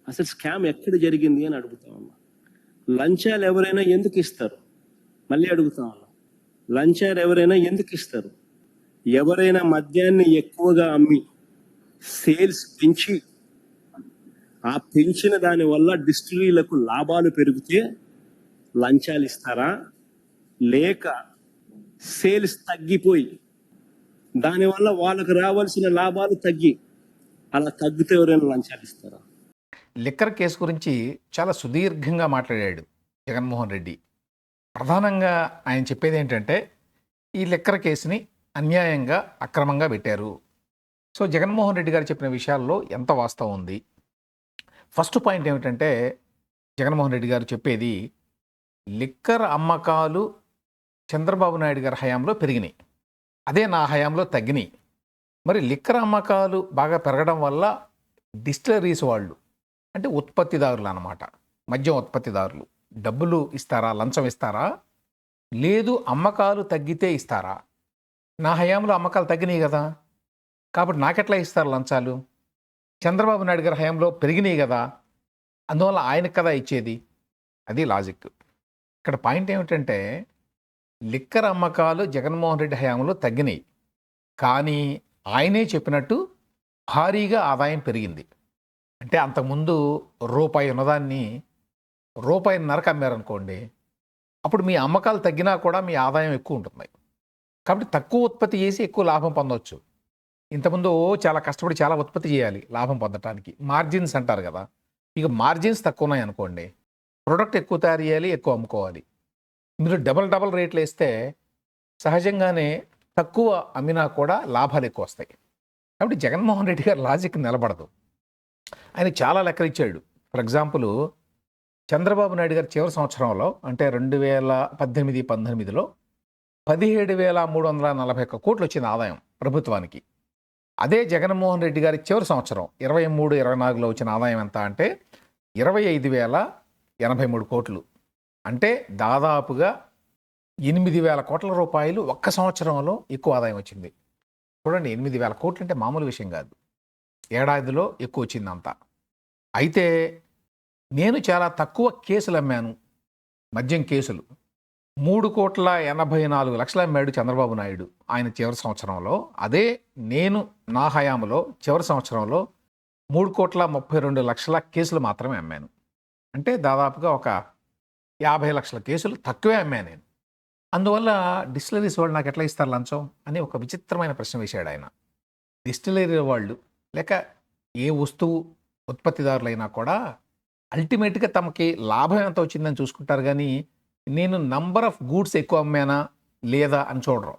అసలు స్కామ్ ఎక్కడ జరిగింది అని అడుగుతా ఉన్నా. లంచాలు ఎవరైనా ఎందుకు ఇస్తారు? మళ్ళీ అడుగుతా ఉన్నా, లంచాలు ఎవరైనా ఎందుకు ఇస్తారు? ఎవరైనా మద్యాన్ని ఎక్కువగా అమ్మి సేల్స్ పెంచి ఆ పెంచిన దాని వల్ల డిస్టిలరీలకు లాభాలు పెరిగితే లంచాలు ఇస్తారా? లేక సేల్స్ తగ్గిపోయి దానివల్ల వాళ్ళకు రావాల్సిన లాభాలు తగ్గి అలా తగ్గితే ఎవరైనా లంచాలు ఇస్తారా? లిక్కర్ కేసు గురించి చాలా సుదీర్ఘంగా మాట్లాడాడు జగన్మోహన్ రెడ్డి. ప్రధానంగా ఆయన చెప్పేది ఏంటంటే ఈ లిక్కర్ కేసుని అన్యాయంగా అక్రమంగా పెట్టారు. సో జగన్మోహన్ రెడ్డి గారు చెప్పిన విషయాల్లో ఎంత వాస్తవం ఉంది? ఫస్ట్ పాయింట్ ఏమిటంటే జగన్మోహన్ రెడ్డి గారు చెప్పేది లిక్కర్ అమ్మకాలు చంద్రబాబు నాయుడు గారి హయాంలో పెరిగినాయి, అదే నా హయాంలో తగ్గినాయి. మరి లిక్కర్ అమ్మకాలు బాగా పెరగడం వల్ల డిస్టిలరీస్ వాళ్ళు అంటే ఉత్పత్తిదారులు అన్నమాట, మద్యం ఉత్పత్తిదారులు డబ్బులు ఇస్తారా, లంచం ఇస్తారా? లేదు అమ్మకాలు తగ్గితే ఇస్తారా? నా హయాంలో అమ్మకాలు తగ్గినాయి కదా, కాబట్టి నాకెట్లా ఇస్తారు లంచాలు? చంద్రబాబు నాయుడు గారి హయాంలో పెరిగినాయి కదా, అందువల్ల ఆయనకు కదా ఇచ్చేది. అది లాజిక్. ఇక్కడ పాయింట్ ఏమిటంటే లిక్కర్ అమ్మకాలు జగన్మోహన్ రెడ్డి హయాంలో తగ్గినాయి, కానీ ఆయనే చెప్పినట్టు భారీగా ఆదాయం పెరిగింది. అంటే అంతకుముందు రూపాయి ఉన్నదాన్ని రూపాయిన్నరకు అమ్మారనుకోండి, అప్పుడు మీ అమ్మకాలు తగ్గినా కూడా మీ ఆదాయం ఎక్కువ ఉంటుంది. కాబట్టి తక్కువ ఉత్పత్తి చేసి ఎక్కువ లాభం పొందవచ్చు. ఇంతకుముందు చాలా కష్టపడి చాలా ఉత్పత్తి చేయాలి లాభం పొందటానికి, మార్జిన్స్ అంటారు కదా. ఇక మార్జిన్స్ తక్కువ ఉన్నాయి అనుకోండి, ప్రోడక్ట్ ఎక్కువ తయారు చేయాలి, ఎక్కువ అమ్ముకోవాలి. మీరు డబల్ రేట్లు వేస్తే సహజంగానే తక్కువ అమ్మినా కూడా లాభాలు ఎక్కువ వస్తాయి. కాబట్టి జగన్మోహన్ రెడ్డి గారి లాజిక్ నిలబడదు. ఆయన చాలా లెక్కలు ఇచ్చాడు. ఫర్ ఎగ్జాంపుల్ చంద్రబాబు నాయుడు గారి చివరి సంవత్సరంలో అంటే 2018-19లో 17,341 కోట్లు వచ్చింది ఆదాయం ప్రభుత్వానికి. అదే జగన్మోహన్ రెడ్డి గారి చివరి సంవత్సరం 23-24లో వచ్చిన ఆదాయం ఎంత అంటే 25,083 కోట్లు. అంటే దాదాపుగా 8,000 కోట్ల రూపాయలు ఒక్క సంవత్సరంలో ఎక్కువ ఆదాయం వచ్చింది. చూడండి, 8,000 కోట్లు అంటే మామూలు విషయం కాదు. ఏడాదిలో ఎక్కువ వచ్చిందంతా. అయితే నేను చాలా తక్కువ కేసులు అమ్మాను, మద్యం కేసులు 3,84,00,000 అమ్మాడు చంద్రబాబు నాయుడు ఆయన చివరి సంవత్సరంలో. అదే నేను నా హయాంలో చివరి సంవత్సరంలో 3,32,00,000 కేసులు మాత్రమే అమ్మాను. అంటే దాదాపుగా ఒక 50 లక్షల కేసులు తక్కువే అమ్మాను నేను. అందువల్ల డిస్టిలరీస్ వాళ్ళు నాకు ఎట్లా ఇస్తారు లంచం అని ఒక విచిత్రమైన ప్రశ్న వేశాడు ఆయన. డిస్టిలరీ వాళ్ళు లేక ఏ వస్తువు ఉత్పత్తిదారులైనా కూడా అల్టిమేట్గా తమకి లాభం ఎంత వచ్చిందని చూసుకుంటారు, కానీ నేను నంబర్ ఆఫ్ గూడ్స్ ఎక్కువ అమ్మానా లేదా అని చూడరు.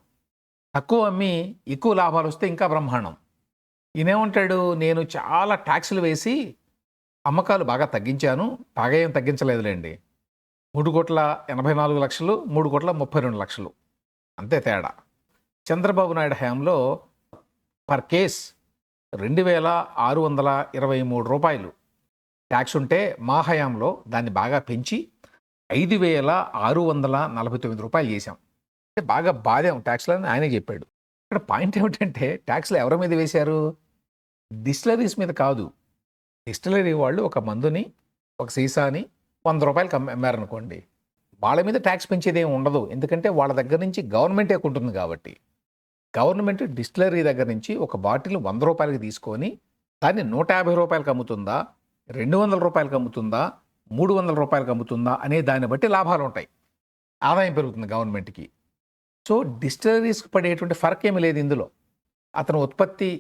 తక్కువ అమ్మి ఎక్కువ లాభాలు వస్తే ఇంకా బ్రహ్మాండం. ఈయనేమంటాడు, నేను చాలా ట్యాక్సులు వేసి అమ్మకాలు బాగా తగ్గించాను. బాగా ఏం తగ్గించలేదులేండి, 3,84,00,000, 3,32,00,000 అంతే తేడా. చంద్రబాబు నాయుడు హయాంలో పర్ కేస్ 2,623 రూపాయలు ట్యాక్స్ ఉంటే మా హయాంలో దాన్ని బాగా పెంచి 5,649 రూపాయలు చేశాం. అంటే బాగా బాధాం ట్యాక్స్లు అని ఆయనే చెప్పాడు. ఇక్కడ పాయింట్ ఏమిటంటే ట్యాక్స్లు ఎవరి మీద వేశారు? డిస్టిలరీస్ మీద కాదు. డిస్టిలరీ వాళ్ళు ఒక మందుని ఒక సీసాని 100 రూపాయలకి అమ్మారనుకోండి, వాళ్ళ మీద ట్యాక్స్ పెంచేది ఏమి ఉండదు. ఎందుకంటే వాళ్ళ దగ్గర నుంచి గవర్నమెంటే కొంటుంది కాబట్టి. గవర్నమెంట్ డిస్టిలరీ దగ్గర నుంచి ఒక బాటిల్ 100 రూపాయలకి తీసుకొని దాన్ని 150 రూపాయలకి అమ్ముతుందా, 200 రూపాయలకి అమ్ముతుందా, 300 రూపాయలకి అమ్ముతుందా అనే దాన్ని బట్టి లాభాలు ఉంటాయి, ఆదాయం పెరుగుతుంది గవర్నమెంట్కి. సో డిస్టిలరీస్కి పడేటువంటి ఫరక్ ఏమీ లేదు ఇందులో. అతను ఉత్పత్తి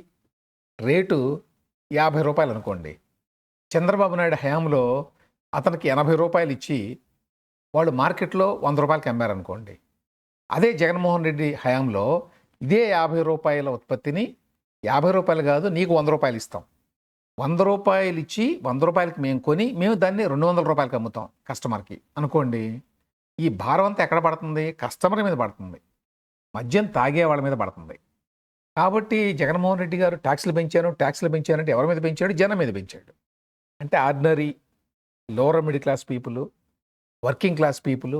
రేటు 50 రూపాయలు అనుకోండి, చంద్రబాబు నాయుడు హయాంలో అతనికి 80 రూపాయలు ఇచ్చి వాళ్ళు మార్కెట్లో 100 రూపాయలకి అమ్మారనుకోండి. అదే జగన్మోహన్ రెడ్డి హయాంలో ఇదే 50 రూపాయల ఉత్పత్తిని 50 రూపాయలు కాదు నీకు 100 రూపాయలు ఇస్తాం, 100 రూపాయలు ఇచ్చి 100 రూపాయలకి మేము కొని మేము దాన్ని 200 రూపాయలకి అమ్ముతాం కస్టమర్కి అనుకోండి. ఈ భారం అంతా ఎక్కడ పడుతుంది? కస్టమర్ మీద పడుతుంది, మద్యం తాగే వాళ్ళ మీద పడుతుంది. కాబట్టి జగన్మోహన్ రెడ్డి గారు ట్యాక్స్లు పెంచారంటే ఎవరి మీద పెంచాడు? జనం మీద పెంచాడు. అంటే ordinary lower middle class people, working class people,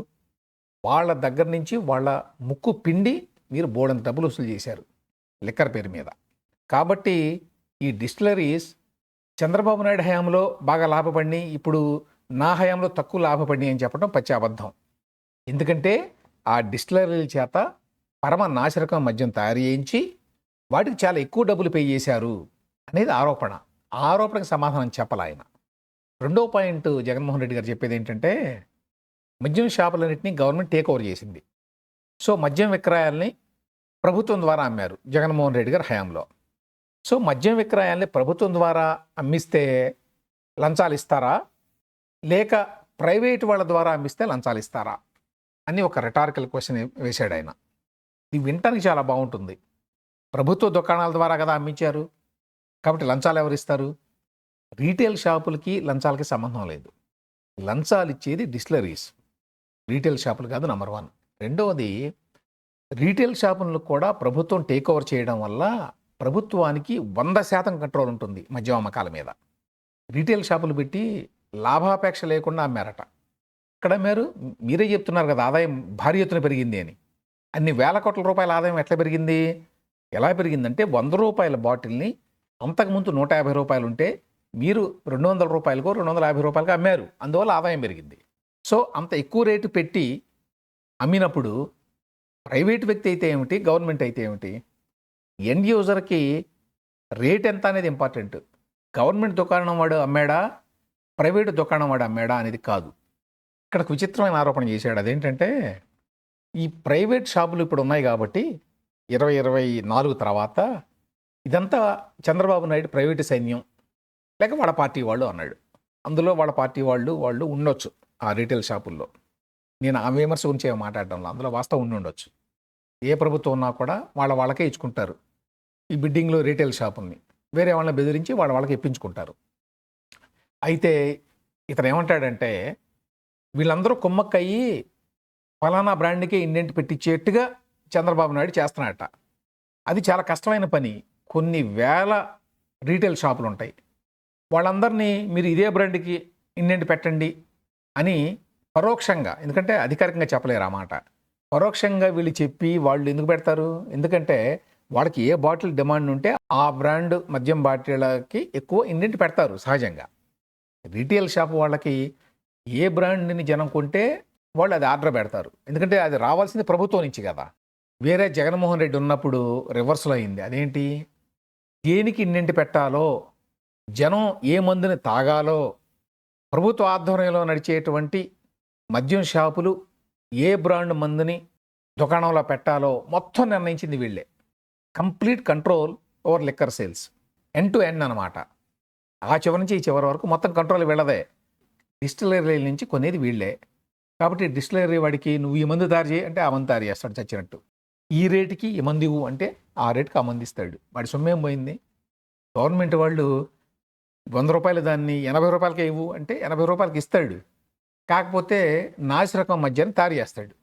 వాళ్ళ దగ్గర నుంచి వాళ్ళ ముక్కు పిండి మీరు బోర్డంత డబ్బులు వసూలు చేశారు లిక్కర్ పేరు మీద. కాబట్టి ఈ డిస్టిలరీస్ చంద్రబాబు నాయుడు హయాంలో బాగా లాభపడి ఇప్పుడు నా హయాంలో తక్కువ లాభపడి అని చెప్పడం పచ్చి అబద్ధం. ఎందుకంటే ఆ డిస్టిలరీల చేత పరమ నాసిరకం మద్యం తయారు చేయించి వాటికి చాలా ఎక్కువ డబ్బులు పే చేశారు అనేది ఆరోపణ. ఆ ఆరోపణకు సమాధానం చెప్పాలి ఆయన. రెండో పాయింట్ జగన్మోహన్ రెడ్డి గారు చెప్పేది ఏంటంటే మద్యం షాపులన్నింటినీ గవర్నమెంట్ టేక్ ఓవర్ చేసింది. సో మద్యం విక్రయాల్ని ప్రభుత్వం ద్వారా అమ్మారు జగన్మోహన్ రెడ్డి గారి హయాంలో. సో మద్యం విక్రయాల్ని ప్రభుత్వం ద్వారా అమ్మిస్తే లంచాలు ఇస్తారా, లేక ప్రైవేట్ వాళ్ళ ద్వారా అమ్మిస్తే లంచాలు ఇస్తారా అని ఒక రెటారికల్ క్వశ్చన్ వేశాడు ఆయన. ఇది వినటానికి చాలా బాగుంటుంది. ప్రభుత్వ దుకాణాల ద్వారా కదా అమ్మించారు, కాబట్టి లంచాలు ఎవరు ఇస్తారు? రీటైల్ షాపులకి లంచాలకి సంబంధం లేదు. లంచాలు ఇచ్చేది డిస్టిలరీస్, రీటైల్ షాపులు కాదు. నంబర్ 1. రెండవది, రీటైల్ షాపులను కూడా ప్రభుత్వం టేక్ ఓవర్ చేయడం వల్ల ప్రభుత్వానికి 100% కంట్రోల్ ఉంటుంది మద్యం అమ్మకాల మీద. రీటైల్ షాపులు పెట్టి లాభాపేక్ష లేకుండా అమ్మారట. ఇక్కడ మీరే చెప్తున్నారు కదా ఆదాయం భారీ ఎత్తున పెరిగింది అని. అన్ని వేల కోట్ల రూపాయల ఆదాయం ఎట్లా పెరిగింది? ఎలా పెరిగిందంటే 100 రూపాయల బాటిల్ని అంతకుముందు 150 రూపాయలు ఉంటే మీరు 200 రూపాయలకో 250 రూపాయలకో అమ్మారు. అందువల్ల ఆదాయం పెరిగింది. సో అంత ఎక్కువ రేటు పెట్టి అమ్మినప్పుడు ప్రైవేట్ వ్యక్తి అయితే ఏమిటి, గవర్నమెంట్ అయితే ఏమిటి, ఎండ్ యూజర్కి రేట్ ఎంత అనేది ఇంపార్టెంట్. గవర్నమెంట్ దుకాణం వాడు అమ్మాడా, ప్రైవేటు దుకాణం వాడు అమ్మాడా అనేది కాదు. ఇక్కడ విచిత్రమైన ఆరోపణ చేశాడు. అదేంటంటే ఈ ప్రైవేట్ షాపులు ఇప్పుడు ఉన్నాయి కాబట్టి 2024 తర్వాత ఇదంతా చంద్రబాబు నాయుడు ప్రైవేటు సైన్యం లేక వాళ్ళ పార్టీ వాళ్ళు అన్నాడు. అందులో వాళ్ళ పార్టీ వాళ్ళు ఉండొచ్చు ఆ రీటైల్ షాపుల్లో. నేను ఆ విమర్శ గురించి ఏమో మాట్లాడడంలో అందులో వాస్తవం ఉండొచ్చు. ఏ ప్రభుత్వం ఉన్నా కూడా వాళ్ళకే ఇచ్చుకుంటారు ఈ బిడ్డింగ్లో రీటైల్ షాపుల్ని. వేరే వాళ్ళని బెదిరించి వాళ్ళకి ఇప్పించుకుంటారు. అయితే ఇతను ఏమంటాడంటే వీళ్ళందరూ కుమ్మక్కయ్యి ఫలానా బ్రాండ్కి ఇండెంట్ పెట్టించేట్టుగా చంద్రబాబు నాయుడు చేస్తున్నాడట. అది చాలా కష్టమైన పని. కొన్ని వేల రీటైల్ షాపులు ఉంటాయి. వాళ్ళందరినీ మీరు ఇదే బ్రాండ్కి ఇండెంట్ పెట్టండి అని పరోక్షంగా, ఎందుకంటే అధికారికంగా చెప్పలేరు ఆ మాట, పరోక్షంగా వీళ్ళు చెప్పి వాళ్ళు ఎందుకు పెడతారు? ఎందుకంటే వాళ్ళకి ఏ బాటిల్ డిమాండ్ ఉంటే ఆ బ్రాండ్ మద్యం బాటిళ్ళకి ఎక్కువ ఇండెంట్ పెడతారు సహజంగా. రిటైల్ షాప్ వాళ్ళకి ఏ బ్రాండ్ని జనం కొంటే వాళ్ళు అది ఆర్డర్ పెడతారు. ఎందుకంటే అది రావాల్సింది ప్రభుత్వం నుంచి కదా. వేరే జగన్మోహన్ రెడ్డి ఉన్నప్పుడు రివర్స్లో అయింది. అదేంటి, దేనికి ఇండెంట్ పెట్టాలో, జనం ఏ మందుని తాగాలో, ప్రభుత్వ ఆధ్వర్యంలో నడిచేటువంటి మద్యం షాపులు ఏ బ్రాండ్ మందుని దుకాణంలో పెట్టాలో మొత్తం నిర్ణయించింది వీళ్ళే. Complete control over liquor sales, end to end అనమాట. ఆ చివరి నుంచి ఈ చివరి వరకు మొత్తం కంట్రోల్ వీళ్ళదే. డిస్టిలరీ నుంచి కొనేది వీళ్ళే. కాబట్టి డిస్టిలరీ వాడికి నువ్వు ఈ మందు తయారు చేయి అంటే ఆ మందు తయారు చేస్తాడు చచ్చినట్టు. ఈ రేటుకి ఈ మందు ఇవ్వు అంటే ఆ రేటుకి ఆ మందు ఇస్తాడు. వాడి సొమ్మేం పోయింది? గవర్నమెంట్ వాళ్ళు 100 రూపాయలు దాన్ని 80 రూపాయలకే ఇవ్వు అంటే 80 రూపాయలకి ఇస్తాడు. కాకపోతే నాసిరకం మద్యాన్ని తయారు చేస్తాడు.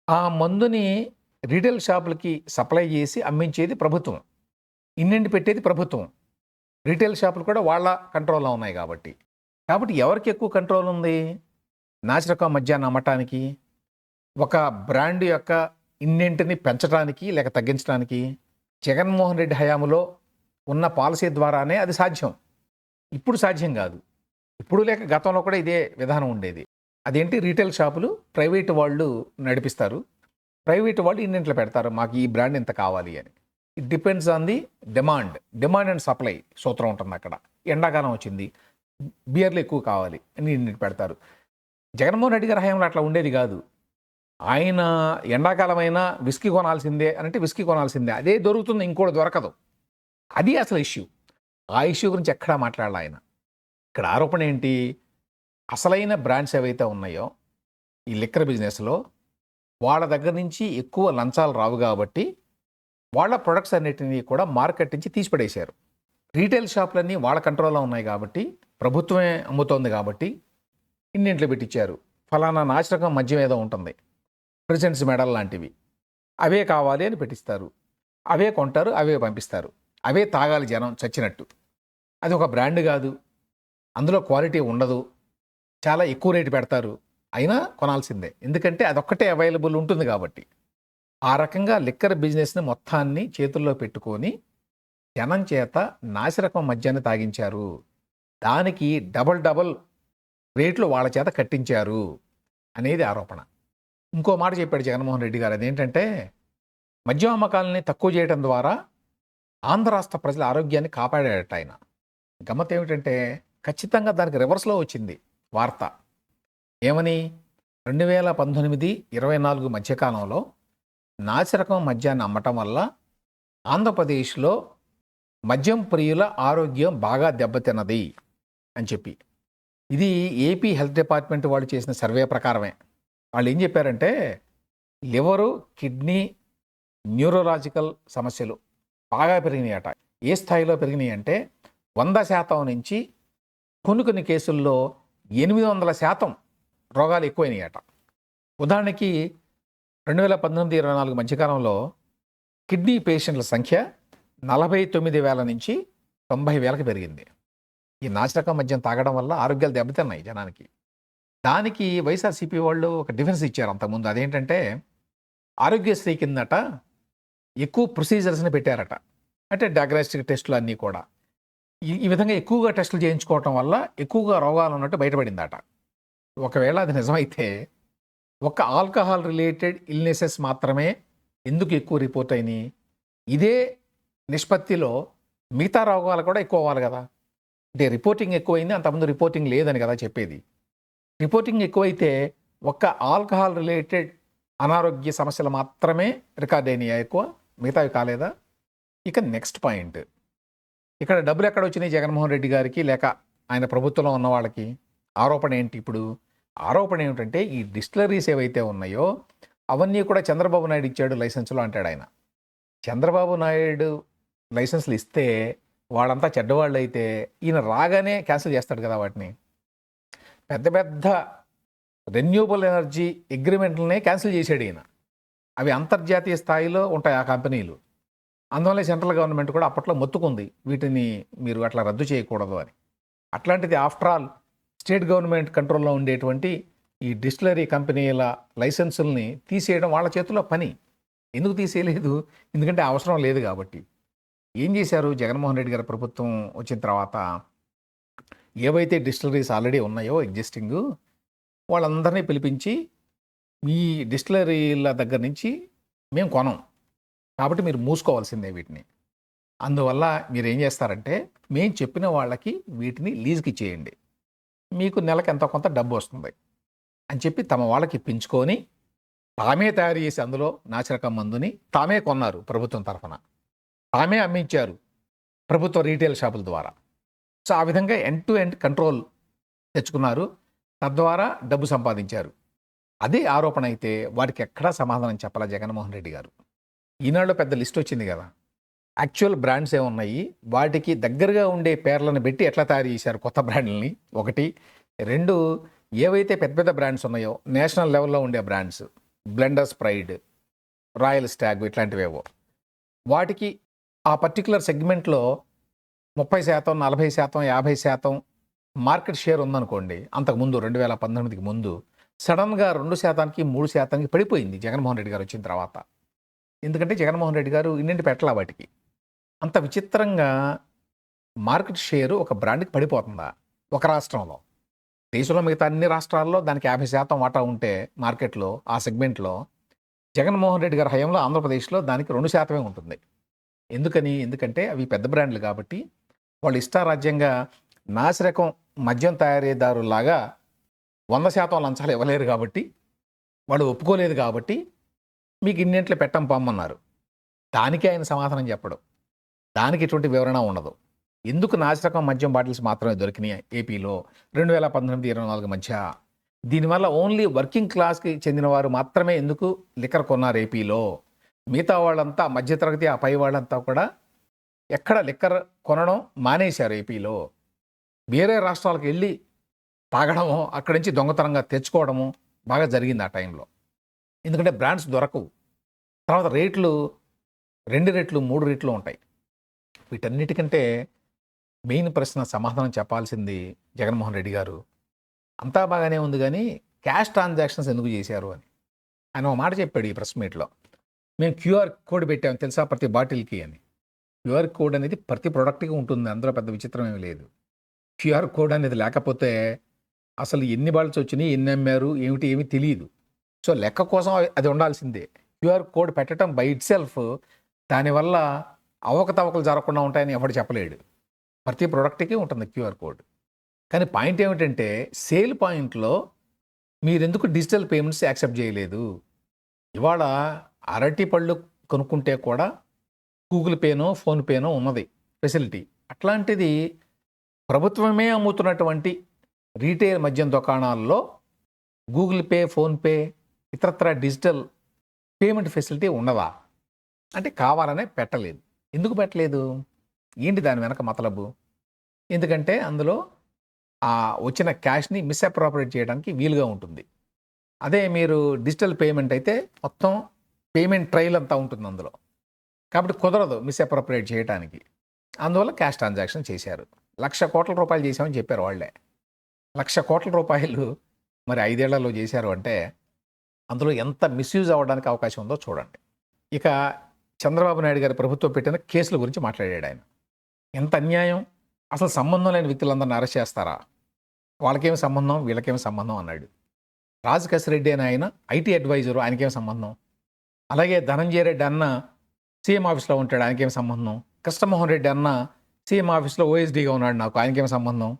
ఆ మందుని రీటైల్ షాపులకి సప్లై చేసి అమ్మించేది ప్రభుత్వం, ఇండెంట్ పెట్టేది ప్రభుత్వం. రీటైల్ షాపులు కూడా వాళ్ళ కంట్రోల్లో ఉన్నాయి కాబట్టి ఎవరికి ఎక్కువ కంట్రోల్ ఉంది? నాసిరకం మద్యాన్ని అమ్మటానికి, ఒక బ్రాండ్ యొక్క ఇండెంట్ని పెంచడానికి లేక తగ్గించడానికి జగన్మోహన్ రెడ్డి హయాంలో ఉన్న పాలసీ ద్వారానే అది సాధ్యం. ఇప్పుడు సాధ్యం కాదు. ఇప్పుడు లేక గతంలో కూడా ఇదే విధానం ఉండేది. అదేంటి, రీటైల్ షాపులు ప్రైవేటు వాళ్ళు నడిపిస్తారు, ప్రైవేటు వాళ్ళు ఇండెంట్లు పెడతారు మాకు ఈ బ్రాండ్ ఇంత కావాలి అని. It depends on the demand and supply సూత్రం ఉంటుంది అక్కడ. ఎండాకాలం వచ్చింది, బియర్లు ఎక్కువ కావాలి అని ఇండెంట్ పెడతారు. జగన్మోహన్ రెడ్డి గారి హయాంలో అట్లా ఉండేది కాదు. ఆయన ఎండాకాలం అయినా విస్కీ కొనాల్సిందే అంటే విస్కీ కొనాల్సిందే, అదే దొరుకుతుంది, ఇంకోటి దొరకదు. అది అసలు ఇష్యూ. ఆ ఇష్యూ గురించి ఎక్కడా మాట్లాడాలి ఆయన. ఇక్కడ ఆరోపణ ఏంటి, అసలైన బ్రాండ్స్ ఏవైతే ఉన్నాయో ఈ లిక్కర్ బిజినెస్లో వాళ్ళ దగ్గర నుంచి ఎక్కువ లంచాలు రావు కాబట్టి వాళ్ళ ప్రొడక్ట్స్ అన్నిటినీ కూడా మార్కెట్ నుంచి తీసిపడేశారు. రీటైల్ షాపులన్నీ వాళ్ళ కంట్రోల్లో ఉన్నాయి కాబట్టి, ప్రభుత్వమే అమ్ముతోంది కాబట్టి ఇండెంట్లు పెట్టించారు. ఫలానా నాసిరకం మద్యం ఏదో ఉంటుంది, ప్రెసిడెంట్స్ మెడల్ లాంటివి, అవే కావాలి అని పెట్టిస్తారు. అవే కొంటారు, అవే పంపిస్తారు, అవే తాగాలి జనం చచ్చినట్టు. అది ఒక బ్రాండ్ కాదు, అందులో క్వాలిటీ ఉండదు, చాలా ఎక్కువ రేటు పెడతారు, అయినా కొనాల్సిందే, ఎందుకంటే అదొక్కటే అవైలబుల్ ఉంటుంది కాబట్టి. ఆ రకంగా లిక్కర్ బిజినెస్ని మొత్తాన్ని చేతుల్లో పెట్టుకొని జనం చేత నాసిరకం మద్యాన్ని తాగించారు. దానికి డబల్ రేట్లు వాళ్ళ చేత కట్టించారు అనేది ఆరోపణ. ఇంకో మాట చెప్పాడు జగన్మోహన్ రెడ్డి గారు. అదేంటంటే మద్యం అమ్మకాలని తక్కువ చేయడం ద్వారా ఆంధ్ర రాష్ట్ర ప్రజల ఆరోగ్యాన్ని కాపాడాడట ఆయన. గమ్మత్ ఏమిటంటే ఖచ్చితంగా దానికి రివర్స్లో వచ్చింది వార్త. ఏమని? 2019-24 మధ్యకాలంలో నాసిరకం మద్యాన్ని అమ్మటం వల్ల ఆంధ్రప్రదేశ్లో మద్యం ప్రియుల ఆరోగ్యం బాగా దెబ్బతిన్నది అని చెప్పి. ఇది ఏపీ హెల్త్ డిపార్ట్మెంట్ వాళ్ళు చేసిన సర్వే ప్రకారమే. వాళ్ళు ఏం చెప్పారంటే లివరు, కిడ్నీ, న్యూరోలాజికల్ సమస్యలు బాగా పెరిగినాయట. ఏ స్థాయిలో పెరిగినాయి అంటే 100% నుంచి కొన్ని కేసుల్లో 800% రోగాలు ఎక్కువైనాయట. ఉదాహరణకి 2018-24 మధ్యకాలంలో కిడ్నీ పేషెంట్ల సంఖ్య 49,000 నుంచి 90,000కి పెరిగింది. ఈ నాసిరకం మద్యం తాగడం వల్ల ఆరోగ్యాలు దెబ్బతిన్నాయి జనానికి. దానికి వైఎస్ఆర్సీపీ వాళ్ళు ఒక డిఫెన్స్ ఇచ్చారు అంతకుముందు. అదేంటంటే ఆరోగ్యశ్రీ కిందట ఎక్కువ ప్రొసీజర్స్ని పెట్టారట. అంటే డయాగ్నోస్టిక్ టెస్టులు అన్నీ కూడా ఈ విధంగా ఎక్కువగా టెస్టులు చేయించుకోవటం వల్ల ఎక్కువగా రోగాలు ఉన్నట్టు బయటపడిందట. ఒకవేళ అది నిజమైతే ఒక ఆల్కహాల్ రిలేటెడ్ ఇల్నెసెస్ మాత్రమే ఎందుకు ఎక్కువ రిపోర్ట్ అయినాయి? ఇదే నిష్పత్తిలో మిగతా రోగాలు కూడా ఎక్కువ అవ్వాలి కదా. అంటే రిపోర్టింగ్ ఎక్కువైంది, అంతకుముందు రిపోర్టింగ్ లేదని కదా చెప్పేది. రిపోర్టింగ్ ఎక్కువైతే ఒక్క ఆల్కహాల్ రిలేటెడ్ అనారోగ్య సమస్యలు మాత్రమే రికార్డ్ అయినాయా ఎక్కువ, మిగతావి కాలేదా? ఇక నెక్స్ట్ పాయింట్, ఇక్కడ డబ్బులు ఎక్కడ వచ్చినాయి జగన్మోహన్ రెడ్డి గారికి లేక ఆయన ప్రభుత్వంలో ఉన్న వాళ్ళకి? ఆరోపణ ఏంటి ఇప్పుడు? ఆరోపణ ఏమిటంటే ఈ డిస్టిలరీస్ ఏవైతే ఉన్నాయో అవన్నీ కూడా చంద్రబాబు నాయుడు ఇచ్చాడు లైసెన్సులు అంటాడు ఆయన. చంద్రబాబు నాయుడు లైసెన్సులు ఇస్తే వాళ్ళంతా చెడ్డవాళ్ళు అయితే ఈయన రాగానే క్యాన్సిల్ చేస్తాడు కదా వాటిని. పెద్ద పెద్ద రెన్యూబుల్ ఎనర్జీ అగ్రిమెంట్లనే క్యాన్సిల్ చేశాడు ఈయన. అవి అంతర్జాతీయ స్థాయిలో ఉంటాయి ఆ కంపెనీలు. అందువల్ల సెంట్రల్ గవర్నమెంట్ కూడా అప్పట్లో మొత్తుకుంది వీటిని మీరు అట్లా రద్దు చేయకూడదు అని. అట్లాంటిది ఆఫ్టర్ ఆల్ స్టేట్ గవర్నమెంట్ కంట్రోల్లో ఉండేటువంటి ఈ డిస్టిలరీ కంపెనీల లైసెన్సుల్ని తీసేయడం వాళ్ళ చేతిలో పని. ఎందుకు తీసేయలేదు? ఎందుకంటే అవసరం లేదు కాబట్టి. ఏం చేశారు జగన్మోహన్ రెడ్డి గారి ప్రభుత్వం వచ్చిన తర్వాత? ఏవైతే డిస్టిలరీస్ ఆల్రెడీ ఉన్నాయో ఎగ్జిస్టింగ్ వాళ్ళందరినీ పిలిపించి ఈ డిస్టిలరీల దగ్గర నుంచి మేము కొనం కాబట్టి మీరు మూసుకోవాల్సిందే వీటిని. అందువల్ల మీరు ఏం చేస్తారంటే మేము చెప్పిన వాళ్ళకి వీటిని లీజ్కి ఇచ్చేయండి, మీకు నెలకు ఎంతో కొంత డబ్బు వస్తుంది అని చెప్పి తమ వాళ్ళకి ఇప్పించుకొని తామే తయారు చేసి అందులో నాసిరకం మందుని తామే కొన్నారు ప్రభుత్వం తరఫున, తామే అమ్మించారు ప్రభుత్వ రీటైల్ షాపుల ద్వారా. సో ఆ విధంగా ఎండ్ టు ఎండ్ కంట్రోల్ తెచ్చుకున్నారు, తద్వారా డబ్బు సంపాదించారు. అదే ఆరోపణ అయితే వాటికి ఎక్కడా సమాధానం చెప్పాలా జగన్మోహన్ రెడ్డి గారు. ఈనాడులో పెద్ద లిస్ట్ వచ్చింది కదా, యాక్చువల్ బ్రాండ్స్ ఏమున్నాయి, వాటికి దగ్గరగా ఉండే పేర్లను పెట్టి ఎట్లా తయారు చేశారు కొత్త బ్రాండ్లని, ఒకటి. రెండు, ఏవైతే పెద్ద పెద్ద బ్రాండ్స్ ఉన్నాయో నేషనల్ లెవెల్లో ఉండే brands, Blenders Pride, Royal Stag ఇట్లాంటివేవో, వాటికి ఆ పర్టికులర్ సెగ్మెంట్లో 30%, 40%, 50% మార్కెట్ షేర్ ఉందనుకోండి. అంతకుముందు 2019కి ముందు సడన్గా 2%, 3% పడిపోయింది జగన్మోహన్ రెడ్డి గారు వచ్చిన తర్వాత. ఎందుకంటే జగన్మోహన్ రెడ్డి గారు ఇన్నింటి పెట్టలా వాటికి. అంత విచిత్రంగా మార్కెట్ షేరు ఒక బ్రాండ్కి పడిపోతుందా ఒక రాష్ట్రంలో? దేశంలో మిగతా అన్ని రాష్ట్రాల్లో దానికి 50% వాటా ఉంటే మార్కెట్లో ఆ సెగ్మెంట్లో, జగన్మోహన్ రెడ్డి గారి హయాంలో ఆంధ్రప్రదేశ్లో దానికి 2% ఉంటుంది. ఎందుకంటే అవి పెద్ద బ్రాండ్లు కాబట్టి వాళ్ళు ఇష్టారాజ్యంగా నాసిరకం మద్యం తయారీదారులాగా 100% లంచాలు ఇవ్వలేరు కాబట్టి, వాళ్ళు ఒప్పుకోలేదు కాబట్టి మీకు ఇన్నింట్లో పెట్టం పొమ్మన్నారు. దానికి ఆయన సమాధానం చెప్పడు, దానికి ఎటువంటి వివరణ ఉండదు. ఎందుకు నాసిరకం మద్యం బాటిల్స్ మాత్రమే దొరికినాయి ఏపీలో 2018-24 మధ్య? దీనివల్ల ఓన్లీ వర్కింగ్ క్లాస్కి చెందిన వారు మాత్రమే ఎందుకు లిక్కర్ కొన్నారు ఏపీలో? మిగతా వాళ్ళంతా మధ్యతరగతి, ఆ పై వాళ్ళంతా కూడా ఎక్కడ లిక్కర్ కొనడం మానేశారు ఏపీలో. వేరే రాష్ట్రాలకు వెళ్ళి తాగడము, అక్కడి నుంచి దొంగతనంగా తెచ్చుకోవడము బాగా జరిగింది ఆ టైంలో. ఎందుకంటే బ్రాండ్స్ దొరకవు, తర్వాత రేట్లు 2 రెట్లు 3 రెట్లు ఉంటాయి. వీటన్నిటికంటే మెయిన్ ప్రశ్న సమాధానం చెప్పాల్సింది జగన్మోహన్ రెడ్డి గారు. అంతా బాగానే ఉంది కానీ క్యాష్ ట్రాన్సాక్షన్స్ ఎందుకు చేశారు అని ఆయన ఒక మాట చెప్పాడు ఈ ప్రెస్ మీట్లో. మేము క్యూఆర్ కోడ్ పెట్టాము తెలుసా ప్రతి బాటిల్కి అని. క్యూఆర్ కోడ్ అనేది ప్రతి ప్రోడక్ట్కి ఉంటుంది, అందులో పెద్ద విచిత్రం ఏమీ లేదు. క్యూఆర్ కోడ్ అనేది లేకపోతే అసలు ఎన్ని బాల్స్ వచ్చినాయి, ఎన్ని అమ్మారు, ఏమిటి ఏమీ తెలియదు. సో లెక్క కోసం అది ఉండాల్సిందే. క్యూఆర్ కోడ్ పెట్టడం బై ఇట్ సెల్ఫ్ దానివల్ల అవకతవకలు జరగకుండా ఉంటాయని ఎవడు చెప్పలేడు. ప్రతి ప్రోడక్ట్‌కి ఉంటుంది క్యూఆర్ కోడ్. కానీ పాయింట్ ఏమిటంటే సేల్ పాయింట్‌లో మీరెందుకు డిజిటల్ పేమెంట్స్ యాక్సెప్ట్ చేయలేదు? ఇవాళ అరటి పళ్ళు కొనుక్కుంటే కూడా గూగుల్ పేనో, ఫోన్‌పేనో ఉన్నది ఫెసిలిటీ. అట్లాంటిది ప్రభుత్వమే అమ్ముతున్నటువంటి రీటైల్ మద్యం దుకాణాల్లో గూగుల్ పే, ఫోన్‌పే, ఇతరత్రా డిజిటల్ పేమెంట్ ఫెసిలిటీ ఉండదా? అంటే కావాలనే పెట్టలేదు. ఎందుకు పెట్టలేదు? ఏంటి దాని వెనక మతలబు? ఎందుకంటే అందులో వచ్చిన క్యాష్‌ని మిస్‌అప్రోప్రియేట్ చేయడానికి వీలుగా ఉంటుంది. అదే మీరు డిజిటల్ పేమెంట్ అయితే మొత్తం పేమెంట్ ట్రైల్ అంతా ఉంటుంది అందులో. కాబట్టి కుదరదు మిస్‌అప్రోప్రియేట్ చేయటానికి. అందువల్ల క్యాష్ ట్రాన్సాక్షన్ చేశారు. ₹1,00,00,000 చేశామని చెప్పారు వాళ్ళే. ₹1,00,00,000 మరి 5 ఏళ్లలో చేశారు అంటే అందులో ఎంత మిస్‌యూజ్ అవ్వడానికి అవకాశం ఉందో చూడండి. ఇక చంద్రబాబు నాయుడు గారి ప్రభుత్వం పెట్టిన కేసుల గురించి మాట్లాడాడు ఆయన. ఎంత అన్యాయం! అసలు సంబంధం లేని వ్యక్తులందరిని అరెస్ట్ చేస్తారా? వాళ్ళకేమి సంబంధం, వీళ్ళకేమి సంబంధం అన్నాడు. రాజకేశ్ రెడ్డి అని ఆయన ఐటీ అడ్వైజరు, ఆయనకేం సంబంధం? అలాగే ధనంజయ రెడ్డి అన్న సీఎం ఆఫీస్లో ఉంటాడు, ఆయనకేం సంబంధం? కృష్ణమోహన్ రెడ్డి అన్న సీఎం ఆఫీస్లో ఓఎస్డీగా ఉన్నాడు, నాకు ఆయనకేం సంబంధం?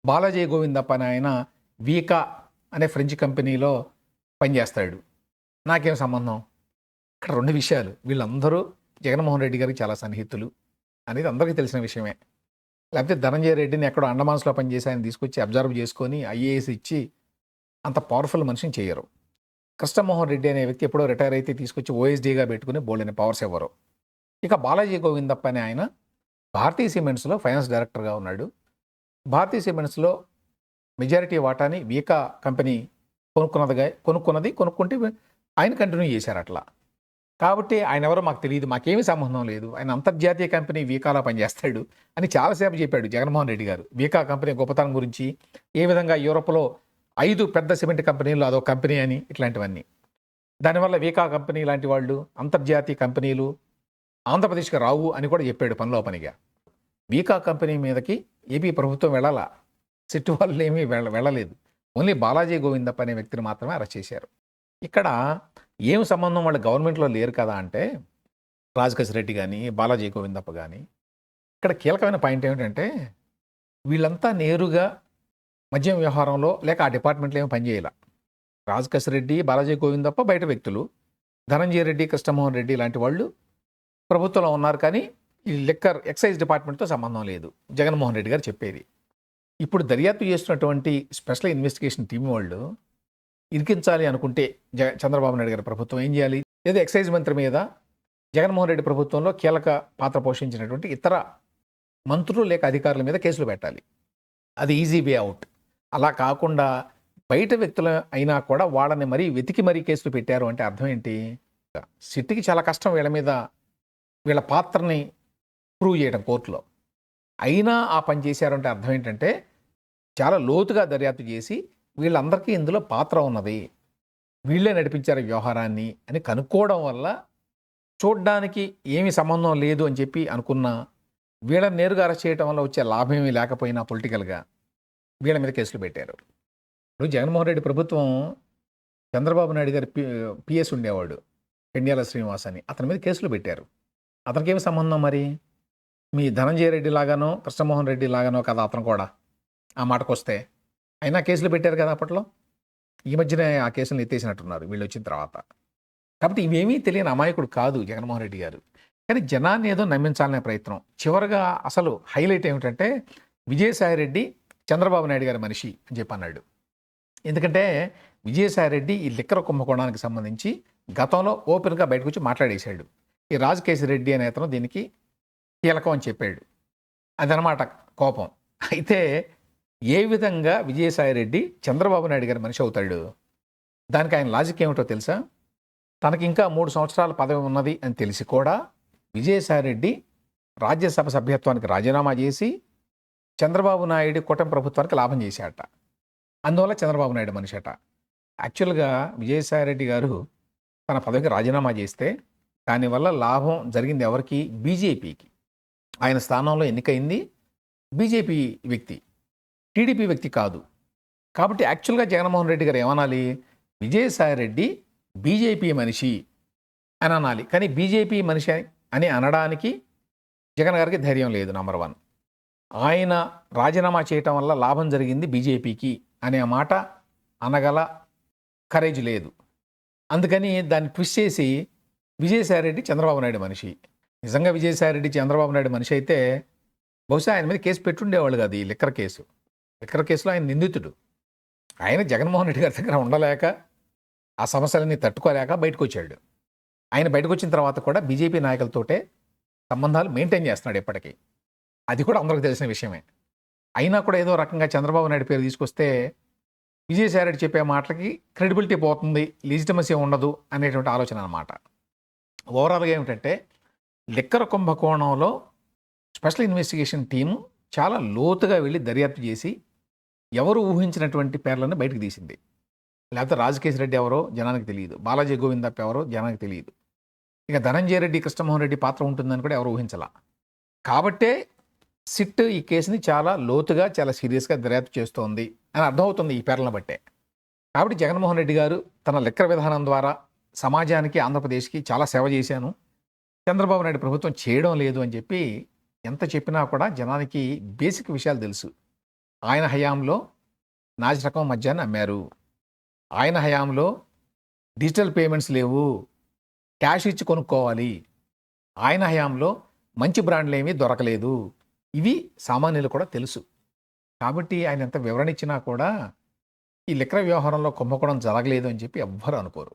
బాలాజీ గోవిందప్ప అని ఆయన వీకా అనే ఫ్రెంచ్ కంపెనీలో పనిచేస్తాడు, నాకేం సంబంధం? ఇక్కడ 2 విషయాలు. వీళ్ళందరూ జగన్మోహన్ రెడ్డి గారికి చాలా సన్నిహితులు అనేది అందరికీ తెలిసిన విషయమే. లేకపోతే ధనంజయ రెడ్డిని ఎక్కడో అండమాన్స్లో పనిచేసి ఆయన తీసుకొచ్చి అబ్జర్వ్ చేసుకొని ఐఏఎస్ ఇచ్చి అంత పవర్ఫుల్ మనిషిని చేయరు. కృష్ణమోహన్ రెడ్డి అనే వ్యక్తి ఎప్పుడో రిటైర్ అయితే తీసుకొచ్చి ఓఎస్డీగా పెట్టుకుని బోల్డని పవర్స్ ఇవ్వరు. ఇక బాలాజీ గోవిందప్ప అని ఆయన భారతీయ సిమెంట్స్లో ఫైనాన్స్ డైరెక్టర్గా ఉన్నాడు. భారతీయ సిమెంట్స్లో మెజారిటీ వాటాని వీకా కంపెనీ కొనుక్కుంటే ఆయన కంటిన్యూ చేశారు అట్లా. కాబట్టి ఆయన ఎవరో మాకు తెలియదు, మాకేమీ సంబంధం లేదు, ఆయన అంతర్జాతీయ కంపెనీ వీకాలో పనిచేస్తాడు అని చాలాసేపు చెప్పాడు జగన్మోహన్ రెడ్డి గారు. వీకా కంపెనీ గొప్పతనం గురించి, ఏ విధంగా యూరోప్లో 5 పెద్ద సిమెంట్ కంపెనీలు అదో కంపెనీ అని, ఇట్లాంటివన్నీ. దానివల్ల వీకా కంపెనీ లాంటి వాళ్ళు అంతర్జాతీయ కంపెనీలు ఆంధ్రప్రదేశ్కి రావు అని కూడా చెప్పాడు పనిలో పనిగా. వీకా కంపెనీ మీదకి ఏపీ ప్రభుత్వం వెళ్ళాలా, సిట్టు వాళ్ళు ఏమీ వెళ్ళలేదు. ఓన్లీ బాలాజీ గోవిందప్ప అనే వ్యక్తిని మాత్రమే అరెస్ట్ చేశారు. ఇక్కడ ఏం సంబంధం, వాళ్ళు గవర్నమెంట్లో లేరు కదా అంటే రాజకేశ్ రెడ్డి కానీ బాలాజీ గోవిందప్ప కానీ. ఇక్కడ కీలకమైన పాయింట్ ఏమిటంటే వీళ్ళంతా నేరుగా మద్యం వ్యవహారంలో లేక ఆ డిపార్ట్మెంట్లో ఏమి పనిచేయాల. రాజకేశ్ రెడ్డి, బాలాజీ గోవిందప్ప బయట వ్యక్తులు, ధనంజయ రెడ్డి, కృష్ణమోహన్ రెడ్డి లాంటి వాళ్ళు ప్రభుత్వంలో ఉన్నారు. కానీ ఈ లిక్కర్ ఎక్సైజ్ డిపార్ట్మెంట్తో సంబంధం లేదు జగన్మోహన్ రెడ్డి గారు చెప్పేది. ఇప్పుడు దర్యాప్తు చేస్తున్నటువంటి స్పెషల్ ఇన్వెస్టిగేషన్ టీం వాళ్ళు ఇరికించాలి అనుకుంటే చంద్రబాబు నాయుడు గారి ప్రభుత్వం ఏం చేయాలి? లేదా ఎక్సైజ్ మంత్రి మీద జగన్మోహన్ రెడ్డి ప్రభుత్వంలో కీలక పాత్ర పోషించినటువంటి ఇతర మంత్రులు లేక అధికారుల మీద కేసులు పెట్టాలి. అది ఈజీ వే అవుట్. అలా కాకుండా బయట వ్యక్తులు అయినా కూడా వాళ్ళని మరీ వెతికి మరీ కేసులు పెట్టారు అంటే అర్థం ఏంటి? సిట్టికి చాలా కష్టం వీళ్ళ మీద వీళ్ళ పాత్రని ప్రూవ్ చేయడం కోర్టులో. అయినా ఆ పని చేశారంటే అర్థం ఏంటంటే చాలా లోతుగా దర్యాప్తు చేసి వీళ్ళందరికీ ఇందులో పాత్ర ఉన్నది, వీళ్ళే నడిపించారు వ్యవహారాన్ని అని కనుక్కోవడం వల్ల చూడ్డానికి ఏమీ సంబంధం లేదు అని చెప్పి అనుకున్నా వీళ్ళని నేరుగా అరెస్ట్ చేయడం వల్ల వచ్చే లాభం ఏమీ లేకపోయినా పొలిటికల్గా వీళ్ళ మీద కేసులు పెట్టారు. ఇప్పుడు జగన్మోహన్ రెడ్డి ప్రభుత్వం చంద్రబాబు నాయుడు గారి పిఎస్ ఉండేవాడు పెండ్యాల శ్రీనివాస్ అని, అతని మీద కేసులు పెట్టారు. అతనికి ఏమి సంబంధం మరి? మీ ధనంజయ రెడ్డి లాగానో కృష్ణమోహన్ రెడ్డి లాగానో కదా అతను కూడా. ఆ మాటకు వస్తే అయినా కేసులు పెట్టారు కదా అప్పట్లో. ఈ మధ్యనే ఆ కేసులను ఎత్తేసినట్టున్నారు వీళ్ళు వచ్చిన తర్వాత. కాబట్టి ఇవేమీ తెలియని అమాయకుడు కాదు జగన్మోహన్ రెడ్డి గారు. కానీ జనాన్ని ఏదో నమ్మించాలనే ప్రయత్నం. చివరగా అసలు హైలైట్ ఏమిటంటే విజయసాయి రెడ్డి చంద్రబాబు నాయుడు గారి మనిషి అని చెప్పి అన్నాడు. ఎందుకంటే విజయసాయి రెడ్డి ఈ లిక్కర్ కుంభకోణానికి సంబంధించి గతంలో ఓపెన్గా బయటకు వచ్చి మాట్లాడేశాడు. ఈ రాజకేశ్ రెడ్డి అనే అతను దీనికి కీలకం అని చెప్పాడు. అదనమాట కోపం. అయితే ఏ విధంగా విజయసాయి రెడ్డి చంద్రబాబు నాయుడు గారి మనిషి అవుతాడు? దానికి ఆయన లాజిక్ ఏమిటో తెలుసా? తనకి ఇంకా 3 సంవత్సరాల పదవి ఉన్నది అని తెలిసి కూడా విజయసాయి రెడ్డి రాజ్యసభ సభ్యత్వానికి రాజీనామా చేసి చంద్రబాబు నాయుడు కూటమి ప్రభుత్వానికి లాభం చేశాట. అందువల్ల చంద్రబాబు నాయుడు మనిషి అట. యాక్చువల్గా విజయసాయి రెడ్డి గారు తన పదవికి రాజీనామా చేస్తే దానివల్ల లాభం జరిగింది ఎవరికి? బీజేపీకి. ఆయన స్థానంలో ఎన్నికైంది బీజేపీ వ్యక్తి. టీడీపీ వ్యక్తి కాదు. కాబట్టి యాక్చువల్గా జగన్మోహన్ రెడ్డి గారు ఏమనాలి, విజయసాయి రెడ్డి బీజేపీ మనిషి అని అనాలి. కానీ బీజేపీ మనిషి అని అనడానికి జగన్ గారికి ధైర్యం లేదు. నంబర్ 1, ఆయన రాజీనామా చేయటం వల్ల లాభం జరిగింది బీజేపీకి అనే మాట అనగల కరేజ్ లేదు. అందుకని దాన్ని ట్విస్ట్ చేసి విజయసాయి రెడ్డి చంద్రబాబు నాయుడు మనిషి. నిజంగా విజయసాయి రెడ్డి చంద్రబాబు నాయుడు మనిషి అయితే బహుశా ఆయన మీద కేసు పెట్టుండేవాళ్ళు కాదు. ఈ లిక్కర్ కేసులో ఆయన నిందితుడు. ఆయన జగన్మోహన్ రెడ్డి గారి దగ్గర ఉండలేక, ఆ సమస్యలన్నీ తట్టుకోలేక బయటకు వచ్చాడు. ఆయన బయటకు వచ్చిన తర్వాత కూడా బీజేపీ నాయకులతోటే సంబంధాలు మెయింటైన్ చేస్తున్నాడు ఎప్పటికీ. అది కూడా అందరికీ తెలిసిన విషయమే. అయినా కూడా ఏదో రకంగా చంద్రబాబు నాయుడు పేరు తీసుకొస్తే విజయసాయి రెడ్డి చెప్పే మాటలకి క్రెడిబిలిటీ పోతుంది, లిజిటమసీ ఉండదు అనేటువంటి ఆలోచన అన్నమాట. ఓవరాల్గా ఏమిటంటే, లిక్కర్ కుంభకోణంలో స్పెషల్ ఇన్వెస్టిగేషన్ టీము చాలా లోతుగా వెళ్ళి దర్యాప్తు చేసి ఎవరు ఊహించినటువంటి పేర్లను బయటకు తీసింది. లేకపోతే రాజకేశ్ రెడ్డి ఎవరో జనానికి తెలియదు, బాలాజీ గోవిందప్ప ఎవరో జనానికి తెలియదు, ఇక ధనంజయ రెడ్డి, కృష్ణమోహన్ రెడ్డి పాత్ర ఉంటుందని కూడా ఎవరు ఊహించాల. కాబట్టే సిట్ ఈ కేసుని చాలా లోతుగా, చాలా సీరియస్గా దర్యాప్తు చేస్తోంది అని అర్థమవుతుంది ఈ పేర్లను బట్టే. కాబట్టి జగన్మోహన్ రెడ్డి గారు తన లిక్కర్ విధానం ద్వారా సమాజానికి, ఆంధ్రప్రదేశ్కి చాలా సేవ చేశాను, చంద్రబాబు నాయుడు ప్రభుత్వం చేయడం లేదు అని చెప్పి ఎంత చెప్పినా కూడా జనానికి బేసిక్ విషయాలు తెలుసు. ఆయన హయాంలో నాసిరకం మద్యాన్ని అమ్మారు, ఆయన హయాంలో డిజిటల్ పేమెంట్స్ లేవు, క్యాష్ ఇచ్చి కొనుక్కోవాలి, ఆయన హయాంలో మంచి బ్రాండ్లు ఏమీ దొరకలేదు, ఇవి సామాన్యులు కూడా తెలుసు. కాబట్టి ఆయన ఎంత వివరణ ఇచ్చినా కూడా ఈ లిక్కర్ వ్యవహారంలో కుంభకోణం జరగలేదు అని చెప్పి ఎవ్వరూ అనుకోరు.